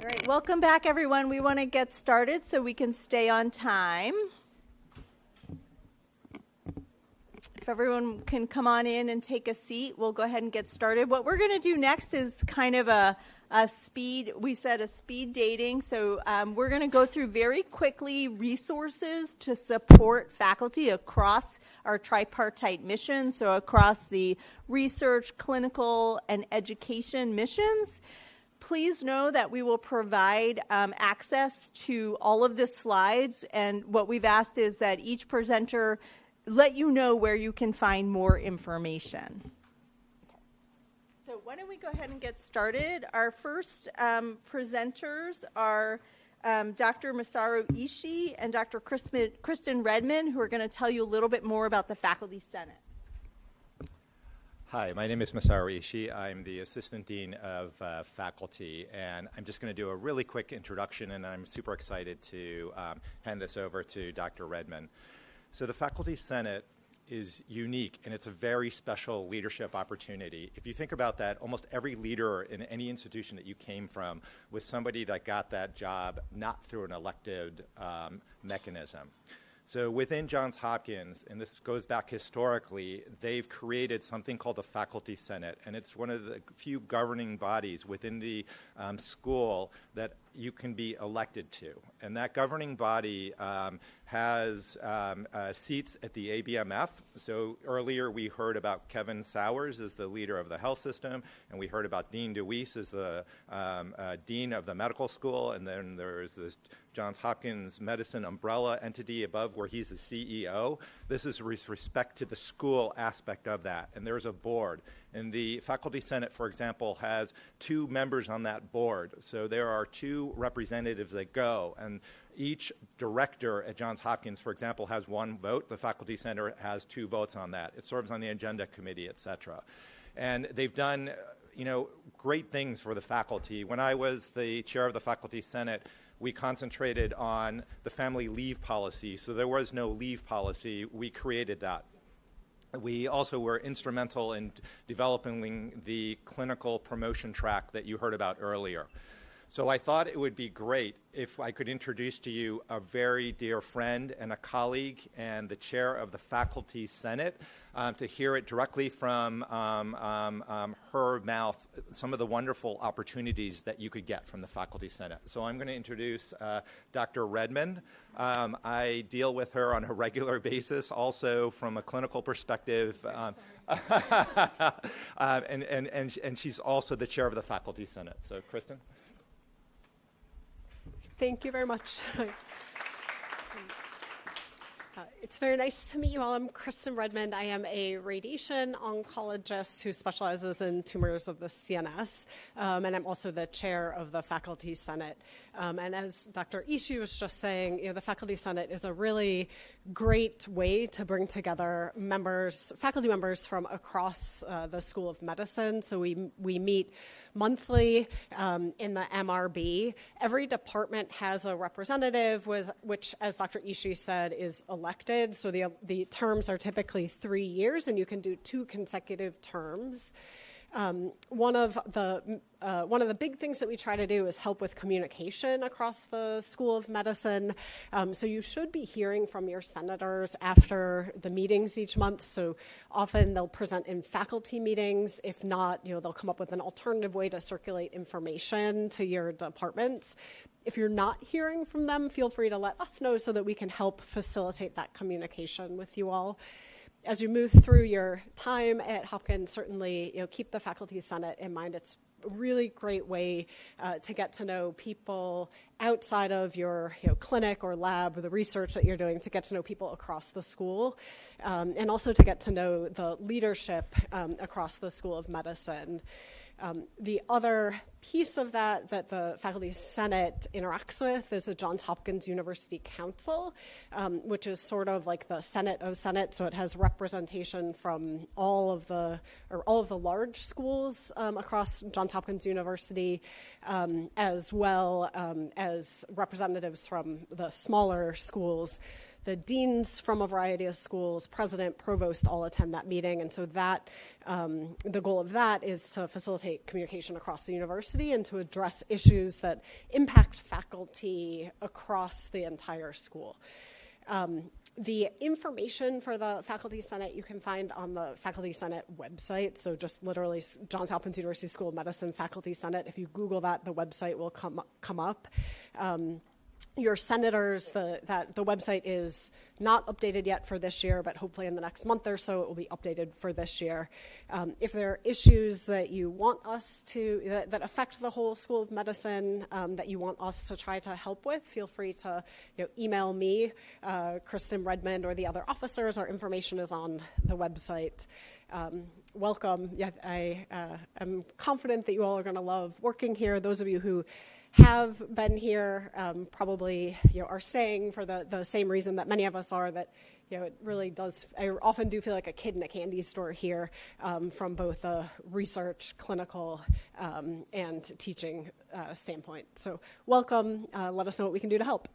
All right, welcome back, everyone. We want to get started so we can stay on time. If everyone can come on in and take a seat, we'll go ahead and get started. What we're going to do next is kind of a speed, we said a speed dating. So we're going to go through very quickly resources to support faculty across our tripartite mission, so across the research, clinical, and education missions. Please know that we will provide access to all of the slides, and what we've asked is that each presenter let you know where you can find more information. So why don't we go ahead and get started. Our first presenters are Dr. Masaru Ishii and Dr. Kristin Redmond, who are going to tell you a little bit more about the Faculty Senate. Hi, my name is Masaru Ishii. I'm the Assistant Dean of Faculty, and I'm just going to do a really quick introduction, and I'm super excited to hand this over to Dr. Redmond. So the Faculty Senate is unique, and it's a very special leadership opportunity. If you think about that, almost every leader in any institution that you came from was somebody that got that job not through an elected mechanism. So within Johns Hopkins, and this goes back historically, they've created something called the Faculty Senate, and it's one of the few governing bodies within the school that you can be elected to. And that governing body has seats at the ABMF. So earlier we heard about Kevin Sowers as the leader of the health system, and we heard about Dean DeWeese as the dean of the medical school, and then there's this Johns Hopkins Medicine umbrella entity above where he's the CEO. This is with respect to the school aspect of that, and there's a board. And the Faculty Senate, for example, has 2 members on that board. So there are 2 representatives that go, and each director at Johns Hopkins, for example, has 1 vote. The Faculty Senate has 2 votes on that. It serves on the agenda committee, et cetera. And they've done, great things for the faculty. When I was the chair of the Faculty Senate, we concentrated on the family leave policy. So there was no leave policy. We created that. We also were instrumental in developing the clinical promotion track that you heard about earlier. So I thought it would be great if I could introduce to you a very dear friend and a colleague and the chair of the Faculty Senate to hear it directly from her mouth, some of the wonderful opportunities that you could get from the Faculty Senate. So I'm going to introduce Dr. Redmond. I deal with her on a regular basis, also from a clinical perspective. And she's also the chair of the Faculty Senate. So Kristin? Thank you very much. It's very nice to meet you all. I'm Kristin Redmond. I am a radiation oncologist who specializes in tumors of the CNS, and I'm also the chair of the Faculty Senate. And as Dr. Ishii was just saying, the Faculty Senate is a really great way to bring together faculty members from across the School of Medicine. So we meet monthly in the MRB. Every department has a representative, which, as Dr. Ishii said, is elected. So the terms are typically 3 years, and you can do 2 consecutive terms. One of the big things that we try to do is help with communication across the School of Medicine. So you should be hearing from your senators after the meetings each month. So often they'll present in faculty meetings. If not, they'll come up with an alternative way to circulate information to your departments. If you're not hearing from them, feel free to let us know so that we can help facilitate that communication with you all. As you move through your time at Hopkins, certainly keep the Faculty Senate in mind. It's a really great way to get to know people outside of your clinic or lab or the research that you're doing, to get to know people across the school, and also to get to know the leadership across the School of Medicine. The other piece of that the Faculty Senate interacts with is the Johns Hopkins University Council, which is sort of like the Senate of Senate. So it has representation from all of the large schools across Johns Hopkins University, as well as representatives from the smaller schools. the deans from a variety of schools, president, provost, all attend that meeting. And so that the goal of that is to facilitate communication across the university and to address issues that impact faculty across the entire school. The information for the Faculty Senate you can find on the Faculty Senate website. So just literally Johns Hopkins University School of Medicine Faculty Senate. If you Google that, the website will come up. Your senators, the website is not updated yet for this year, but hopefully in the next month or so it will be updated for this year. If there are issues that you want us to, that affect the whole School of Medicine, that you want us to try to help with, feel free to email me, Kristin, Redmond, or the other officers. Our information is on the website. Welcome. Yeah, I am confident that you all are going to love working here. Those of you who have been here probably are saying for the same reason that many of us are, that it really does. I often do feel like a kid in a candy store here, from both a research, clinical, and teaching standpoint. So welcome. Let us know what we can do to help.